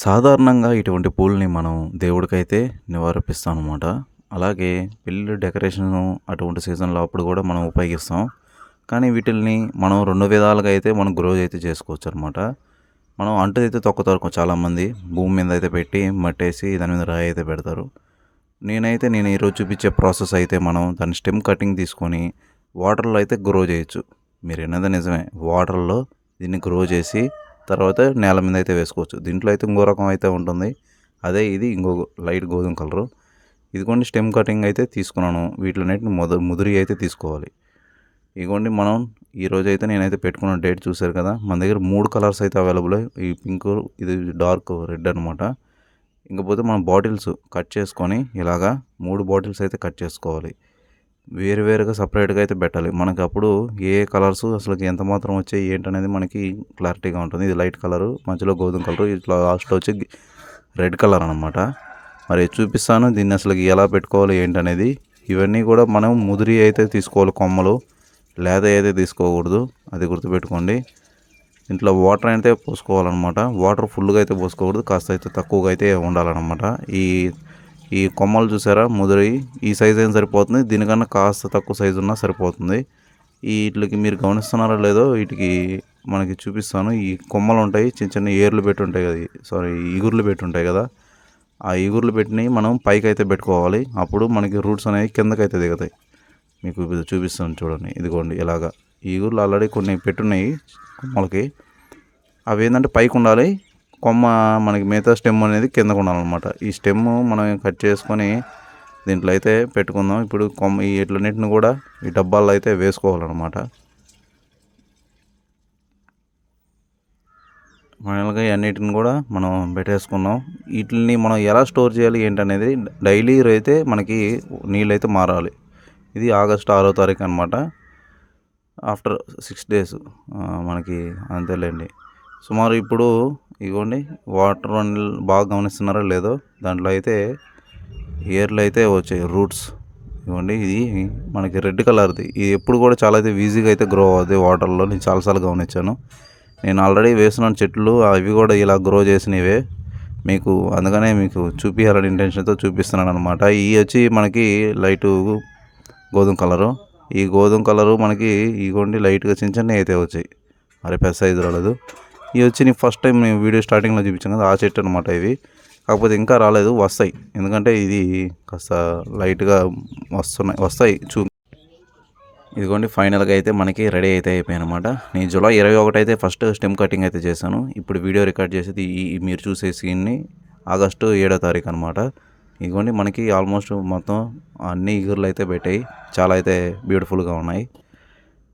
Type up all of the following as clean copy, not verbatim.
సాధారణంగా ఇటువంటి పూలని మనం దేవుడికైతే నివాళులర్పిస్తామనమాట. అలాగే పెళ్లి డెకరేషను అటువంటి సీజన్‌లో అప్పుడు గూడా మనం ఉపయోగిస్తాం. కానీ వీటిల్ని మనం 2 విధాలుగా అయితే మనం గ్రో అయితే చేసుకోవచ్చనమాట. మనం అంటైతే తొక్కుతారు చాలామంది. భూమి మీద అయితే పెట్టి మట్టేసి దాని మీద రాయి అయితే పెడతారు. నేను ఈరోజు చూపించే ప్రాసెస్ అయితే మనం దాని స్టెమ్ కటింగ్ తీసుకొని వాటర్‌లో అయితే గ్రో చేయొచ్చు. మీరు విన్నది నిజమే. వాటర్‌లో దీన్ని గ్రో చేసి తర్వాత నేల మీద అయితే వేసుకోవచ్చు. దీంట్లో అయితే ఇంకో రకం అయితే ఉంటుంది. అదే ఇది ఇంకో లైట్ గోధుమ కలరు. ఇదిగోండి స్టెమ్ కటింగ్ అయితే తీసుకున్నాను. వీటిలన్నిటిని ముదిరి అయితే తీసుకోవాలి. ఇదిగోండి మనం ఈరోజైతే నేనైతే పెట్టుకున్న డేట్ చూశారు కదా! మన దగ్గర 3 కలర్స్ అయితే అవైలబుల్. ఈ పింకు, ఇది డార్క్ రెడ్ అనమాట. ఇంకపోతే మనం బాటిల్స్ కట్ చేసుకొని ఇలాగా 3 బాటిల్స్ అయితే కట్ చేసుకోవాలి. వేరువేరుగా సెపరేట్‌గా అయితే పెట్టాలి. మనకు అప్పుడు ఏ కలర్స్ అసలకి ఎంత మాత్రం వచ్చాయి ఏంటనేది మనకి క్లారిటీగా ఉంటుంది. ఇది లైట్ కలరు, మధ్యలో గోధుమ కలరు, ఇట్లా లాస్ట్‌లో వచ్చి రెడ్ కలర్ అనమాట. మరి చూపిస్తాను దీన్ని అసలకి ఎలా పెట్టుకోవాలి ఏంటనేది. ఇవన్నీ కూడా మనం ముదిరి అయితే తీసుకోవాలి కొమ్మలు. లేత అయితే తీసుకోకూడదు. అది గుర్తుపెట్టుకోండి. ఇంట్లో వాటర్ అయితే పోసుకోవాలన్నమాట. వాటర్ ఫుల్గా అయితే పోసుకోకూడదు. కాస్త అయితే తక్కువగా అయితే ఉండాలన్నమాట. ఈ ఈ కొమ్మలు చూసారా ముదిరి ఈ సైజ్ అయినా సరిపోతుంది. దీనికన్నా కాస్త తక్కువ సైజు ఉన్నా సరిపోతుంది. వీటికి మీరు గమనిస్తున్నారో లేదో వీటికి మనకి చూపిస్తాను. ఈ కొమ్మలు ఉంటాయి, చిన్న చిన్న ఏర్లు పెట్టి ఉంటాయి కదా, ఇగుర్లు పెట్టి ఉంటాయి కదా, ఆ ఇగుర్లు పెట్టినవి మనం పైకి అయితే పెట్టుకోవాలి. అప్పుడు మనకి రూట్స్ అనేవి కిందకైతే దిగుతాయి. మీకు చూపిస్తాను చూడండి. ఇదిగోండి ఇలాగా ఈ ఇగుర్లు ఆల్రెడీ కొన్ని పెట్టున్నాయి కొమ్మలకి. అవి ఏంటంటే పైకి ఉండాలి, కొమ్మ మనకి మిగతా స్టెమ్ అనేది కిందకు ఉండాలన్నమాట. ఈ స్టెమ్ మనం కట్ చేసుకొని దీంట్లో అయితే పెట్టుకుందాం. ఇప్పుడు కొమ్మ ఈ ఇట్లన్నిటిని కూడా ఈ డబ్బాల్లో అయితే వేసుకోవాలన్నమాట. ఫైనల్గా అన్నిటిని కూడా మనం పెట్టేసుకున్నాం. వీటిని మనం ఎలా స్టోర్ చేయాలి ఏంటనేది డైలీ అయితే మనకి నీళ్ళు అయితే మారాలి. ఇది ఆగస్టు 6వ తారీఖు అనమాట. ఆఫ్టర్ 6 డేస్ మనకి అంతేలేండి. సుమారు ఇప్పుడు ఇగోండి వాటర్ బాగా గమనిస్తున్నారో లేదో, దాంట్లో అయితే ఏర్లు అయితే వచ్చాయి, రూట్స్. ఇవ్వండి ఇది మనకి రెడ్ కలర్ది. ఇది ఎప్పుడు కూడా చాలా అయితే ఈజీగా అయితే గ్రో అవుతుంది వాటర్లో. నేను చాలాసార్లు గమనించాను. నేను ఆల్రెడీ వేస్తున్నాను చెట్లు, అవి కూడా ఇలా గ్రో చేసినవే. మీకు అందుకనే మీకు చూపించాలని ఇంటెన్షన్తో చూపిస్తున్నాను అనమాట. ఇవి వచ్చి మనకి లైటు గోధుమ కలరు. ఈ గోధుమ కలరు మనకి ఇగోండి లైట్గా చిన్న చిన్నవి అయితే వచ్చాయి, మరి పెద్ద సైజు రాలేదు. ఇవి వచ్చి నేను ఫస్ట్ టైం నేను వీడియో స్టార్టింగ్లో చూపించాను కదా, ఆ చెట్టు అనమాట ఇవి. కాకపోతే ఇంకా రాలేదు, వస్తాయి. ఎందుకంటే ఇది కాస్త లైట్గా వస్తాయి. ఇదిగోండి ఫైనల్గా అయితే మనకి రెడీ అయితే అయిపోయాయి అనమాట. నేను జూలై 21 అయితే ఫస్ట్ స్టెమ్ కటింగ్ అయితే చేశాను. ఇప్పుడు వీడియో రికార్డ్ చేసేది మీరు చూసే సీన్ని ఆగస్టు 7వ తారీఖు అనమాట. ఇదిగోండి మనకి ఆల్మోస్ట్ మొత్తం అన్ని ఇగుర్లు అయితే పెట్టాయి. చాలా అయితే బ్యూటిఫుల్గా ఉన్నాయి.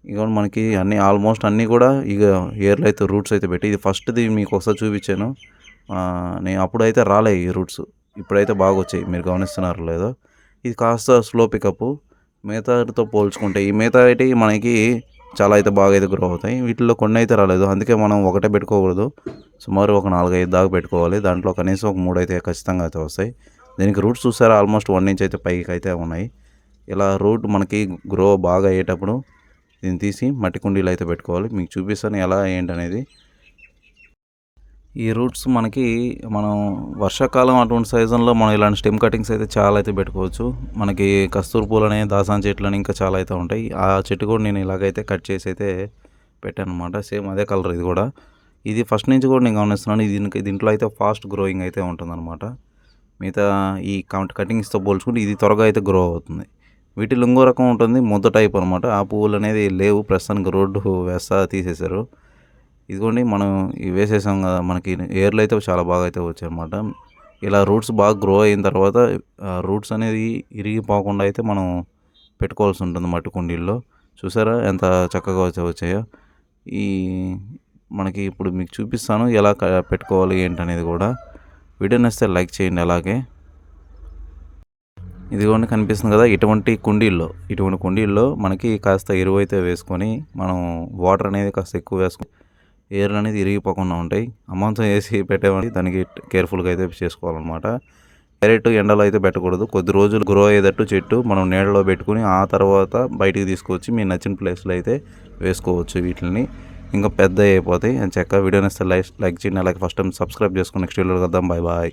ఇదిగోండి మనకి ఆల్మోస్ట్ అన్నీ కూడా ఇక ఏర్లు అయితే రూట్స్ అయితే పెట్టి, ఇది ఫస్ట్ది మీకు ఒకసారి చూపించాను. నేను అప్పుడైతే రాలే ఈ రూట్స్, ఇప్పుడైతే బాగా వచ్చాయి. మీరు గమనిస్తున్నారు లేదో. ఇది కాస్త స్లో పికప్ మిగతాతో పోల్చుకుంటే. ఈ మిగతా అయితే మనకి చాలా అయితే బాగా అయితే గ్రో అవుతాయి. వీటిల్లో కొన్ని అయితే రాలేదు, అందుకే మనం ఒకటే పెట్టుకోకూడదు. సుమారు ఒక 4-5 దాకా పెట్టుకోవాలి. దాంట్లో కనీసం ఒక 3 అయితే ఖచ్చితంగా అయితే వస్తాయి. దీనికి రూట్స్ చూసారా, ఆల్మోస్ట్ 1 ఇంచ్ అయితే పైకి అయితే ఉన్నాయి. ఇలా రూట్ మనకి గ్రో బాగా అయ్యేటప్పుడు దీన్ని తీసి మట్టి కుండీలు అయితే పెట్టుకోవాలి. మీకు చూపిస్తాను ఎలా ఏంటనేది. ఈ రూట్స్ మనకి మనం వర్షాకాలం అటువంటి సీజన్లో మనం ఇలాంటి స్టెమ్ కటింగ్స్ అయితే చాలా అయితే పెట్టుకోవచ్చు. మనకి కస్తూరి పూలని, దాసాన్ చెట్లని ఇంకా చాలా అయితే ఉంటాయి. ఆ చెట్టు కూడా నేను ఇలాగైతే కట్ చేసి అయితే పెట్టాను అనమాట. సేమ్ అదే కలర్ ఇది కూడా. ఇది ఫస్ట్ నుంచి కూడా నేను గమనిస్తున్నాను. దీంట్లో అయితే ఫాస్ట్ గ్రోయింగ్ అయితే ఉంటుందన్నమాట. మిగతా ఈ కటింగ్స్తో పోల్చుకుంటే ఇది త్వరగా అయితే గ్రో అవుతుంది. వీటిలో ఇంకో రకం ఉంటుంది, ముద్ద టైప్ అనమాట. ఆ పువ్వులు అనేది లేవు ప్రస్తుతానికి, రోడ్డు వేస్తా తీసేశారు. ఇదిగోండి మనం ఇవి వేసేసాం కదా, మనకి ఏర్లు అయితే చాలా బాగా అయితే వచ్చాయి అన్నమాట. ఇలా రూట్స్ బాగా గ్రో అయిన తర్వాత రూట్స్ అనేది ఇరిగిపోకుండా అయితే మనం పెట్టుకోవాల్సి ఉంటుంది మట్టి కుండీల్లో. చూసారా ఎంత చక్కగా వచ్చాయో. ఈ మనకి ఇప్పుడు మీకు చూపిస్తాను ఎలా పెట్టుకోవాలి ఏంటనేది కూడా. వీడియో నచ్చితే లైక్ చేయండి. అలాగే ఇదిగోండి కనిపిస్తుంది కదా, ఇటువంటి కుండీల్లో మనకి కాస్త ఎరువు అయితే వేసుకొని మనం వాటర్ అనేది కాస్త ఎక్కువ వేసుకొని ఏర్లు అనేది ఇరిగిపోకుండా ఉంటాయి. అమాంతం వేసి పెట్టేవాడి దానికి కేర్ఫుల్గా అయితే చేసుకోవాలన్నమాట. డైరెక్ట్ ఎండలో అయితే పెట్టకూడదు. కొద్ది రోజులు గ్రో అయ్యేటట్టు చెట్టు మనం నీడలో పెట్టుకుని ఆ తర్వాత బయటికి తీసుకొచ్చి మీ నచ్చిన ప్లేస్లో అయితే వేసుకోవచ్చు వీటిని. ఇంకా పెద్ద అయిపోతాయి. అని చెక్క వీడియోని ఇస్తే లైక్ చేయండి. అలాగే ఫస్ట్ టైం సబ్స్క్రైబ్ చేసుకుని నెక్స్ట్ వీడియోలో కలుద్దాం. Bye bye.